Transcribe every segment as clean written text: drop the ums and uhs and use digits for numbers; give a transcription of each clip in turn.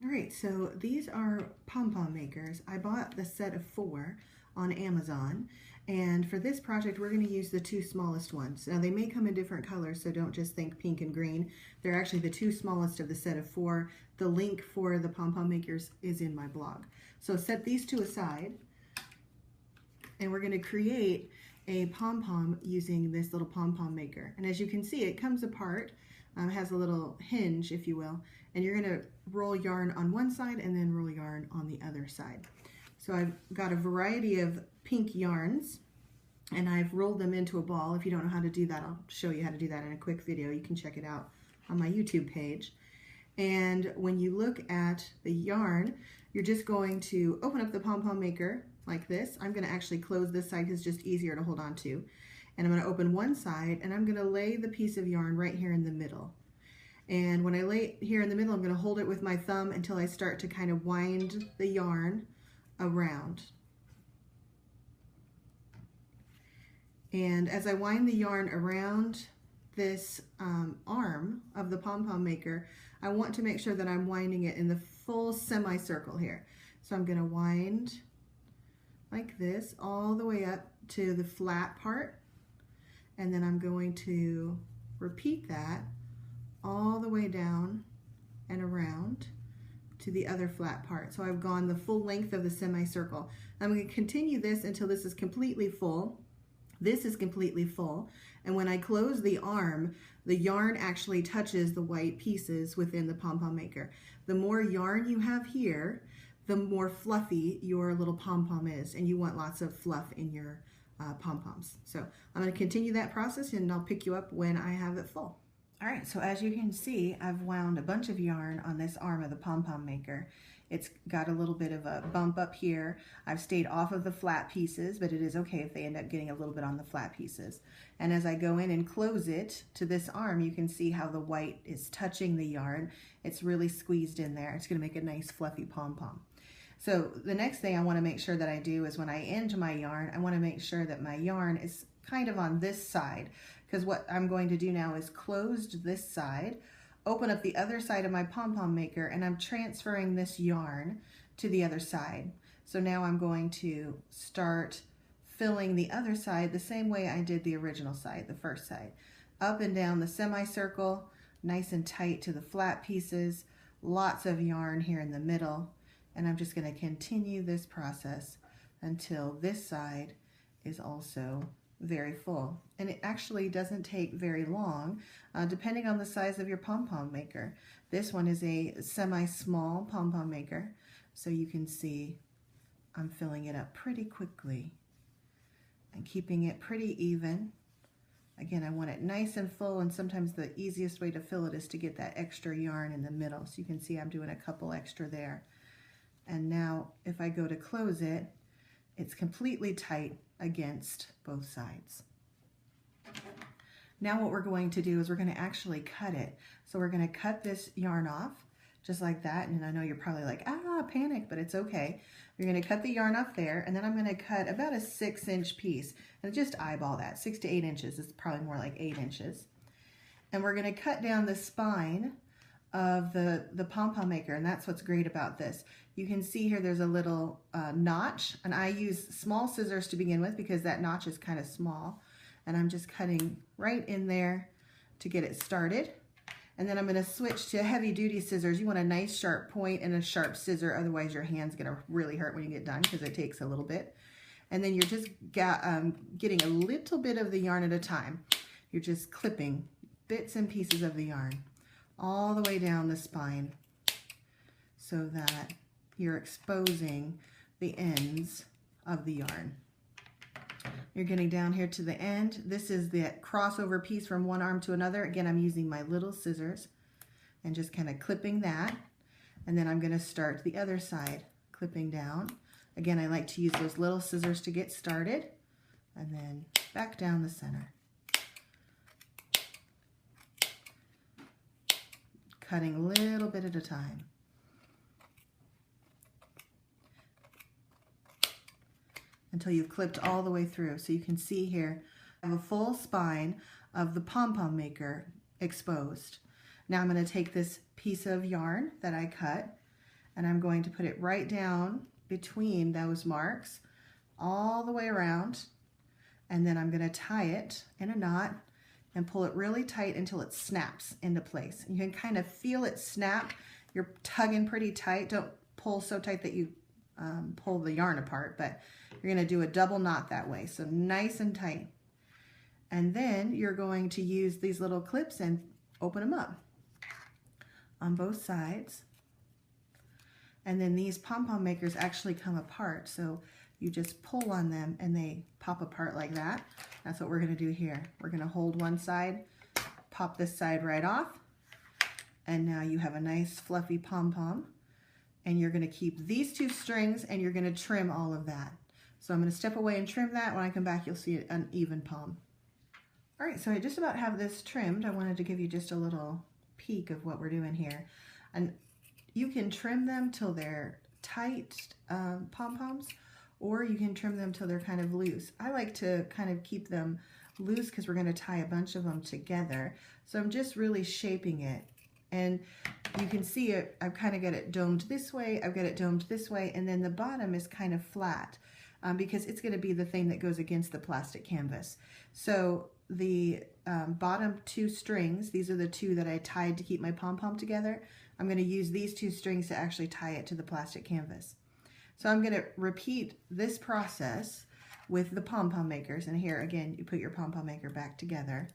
All right, so these are Pom Pom makers. I bought the set of 4 on Amazon, and for this project we're going to use the 2 smallest ones. Now they may come in different colors, so don't just think pink and green. They're actually the 2 smallest of the set of 4. The link for the Pom Pom makers is in my blog. So set these 2 aside, and we're going to create a pom pom using this little pom pom maker. And as you can see, it comes apart. Has a little hinge, if you will, and you're going to roll yarn on one side and then roll yarn on the other side. So I've got a variety of pink yarns and I've rolled them into a ball. If you don't know how to do that, I'll show you how to do that in a quick video. You can check it out on my YouTube page. And when you look at the yarn, you're just going to open up the pom pom maker like this. I'm going to actually close this side because it's just easier to hold on to. And I'm going to open one side and I'm going to lay the piece of yarn right here in the middle. And when I lay it here in the middle, I'm going to hold it with my thumb until I start to kind of wind the yarn around. And as I wind the yarn around this arm of the pom pom maker, I want to make sure that I'm winding it in the full semicircle here. So I'm going to wind like this all the way up to the flat part. And then I'm going to repeat that all the way down and around to the other flat part. So I've gone the full length of the semicircle. I'm going to continue this until this is completely full. This is completely full. And when I close the arm, the yarn actually touches the white pieces within the pom pom maker. The more yarn you have here, the more fluffy your little pom pom is, and you want lots of fluff in your pom-poms. So I'm going to continue that process and I'll pick you up when I have it full. All right, so as you can see, I've wound a bunch of yarn on this arm of the pom-pom maker. It's got a little bit of a bump up here. I've stayed off of the flat pieces, but it is okay if they end up getting a little bit on the flat pieces. And as I go in and close it to this arm, you can see how the white is touching the yarn. It's really squeezed in there. It's going to make a nice fluffy pom-pom. So the next thing I want to make sure that I do is when I end my yarn, I want to make sure that my yarn is kind of on this side, because what I'm going to do now is close this side, open up the other side of my pom-pom maker, and I'm transferring this yarn to the other side. So now I'm going to start filling the other side the same way I did the original side, the first side. Up and down the semicircle, nice and tight to the flat pieces, lots of yarn here in the middle. And I'm just going to continue this process until this side is also very full. And it actually doesn't take very long, depending on the size of your pom-pom maker. This one is a semi-small pom-pom maker, so you can see I'm filling it up pretty quickly and keeping it pretty even. Again, I want it nice and full, and sometimes the easiest way to fill it is to get that extra yarn in the middle. So you can see I'm doing a couple extra there. And now if I go to close it, it's completely tight against both sides. Now what we're going to do is we're going to actually cut it. So we're going to cut this yarn off just like that. And I know you're probably like, panic, but it's okay. You're going to cut the yarn off there, and then I'm going to cut about a 6-inch piece. And just eyeball that, 6 to 8 inches. It's probably more like 8 inches. And we're going to cut down the spine of the pom-pom maker, and that's what's great about this. You can see here there's a little notch, and I use small scissors to begin with because that notch is kind of small, and I'm just cutting right in there to get it started. And then I'm going to switch to heavy-duty scissors. You want a nice sharp point and a sharp scissor, otherwise your hand's going to really hurt when you get done because it takes a little bit. And then you're just getting a little bit of the yarn at a time. You're just clipping bits and pieces of the yarn all the way down the spine so that you're exposing the ends of the yarn. You're getting down here to the end. This is the crossover piece from one arm to another. Again, I'm using my little scissors and just kind of clipping that. And then I'm going to start the other side, clipping down. Again, I like to use those little scissors to get started, and then back down the center. Cutting a little bit at a time. Until you've clipped all the way through. So you can see here, I have a full spine of the pom-pom maker exposed. Now I'm going to take this piece of yarn that I cut, and I'm going to put it right down between those marks all the way around, and then I'm going to tie it in a knot and pull it really tight until it snaps into place. You can kind of feel it snap. You're tugging pretty tight. Don't pull so tight that you pull the yarn apart, but you're going to do a double knot that way, so nice and tight. And then you're going to use these little clips and open them up on both sides. And then these pom-pom makers actually come apart, so you just pull on them and they pop apart like that. That's what we're going to do here. We're going to hold one side, pop this side right off, and now you have a nice fluffy pom-pom. And you're going to keep these two strings and you're going to trim all of that. So I'm going to step away and trim that. When I come back, you'll see an even pom. All right, so I just about have this trimmed. I wanted to give you just a little peek of what we're doing here. And you can trim them till they're tight pom-poms, or you can trim them till they're kind of loose. I like to kind of keep them loose because we're going to tie a bunch of them together. So I'm just really shaping it. And you can see it, I've kind of got it domed this way, I've got it domed this way, and then the bottom is kind of flat because it's going to be the thing that goes against the plastic canvas. So the bottom two strings, these are the two that I tied to keep my pom-pom together. I'm going to use these two strings to actually tie it to the plastic canvas. So I'm going to repeat this process with the pom-pom makers. And here again, you put your pom-pom maker back together,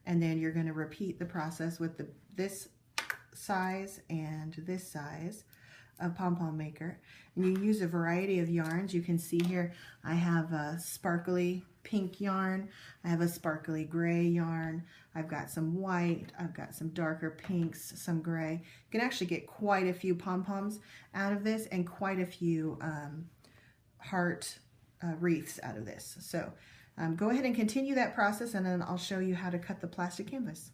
and then you're going to repeat the process with this size and this size of pom-pom maker. And you use a variety of yarns. You can see here I have a sparkly pink yarn, I have a sparkly gray yarn, I've got some white, I've got some darker pinks, some gray. You can actually get quite a few pom-poms out of this and quite a few heart wreaths out of this. So go ahead and continue that process, and then I'll show you how to cut the plastic canvas.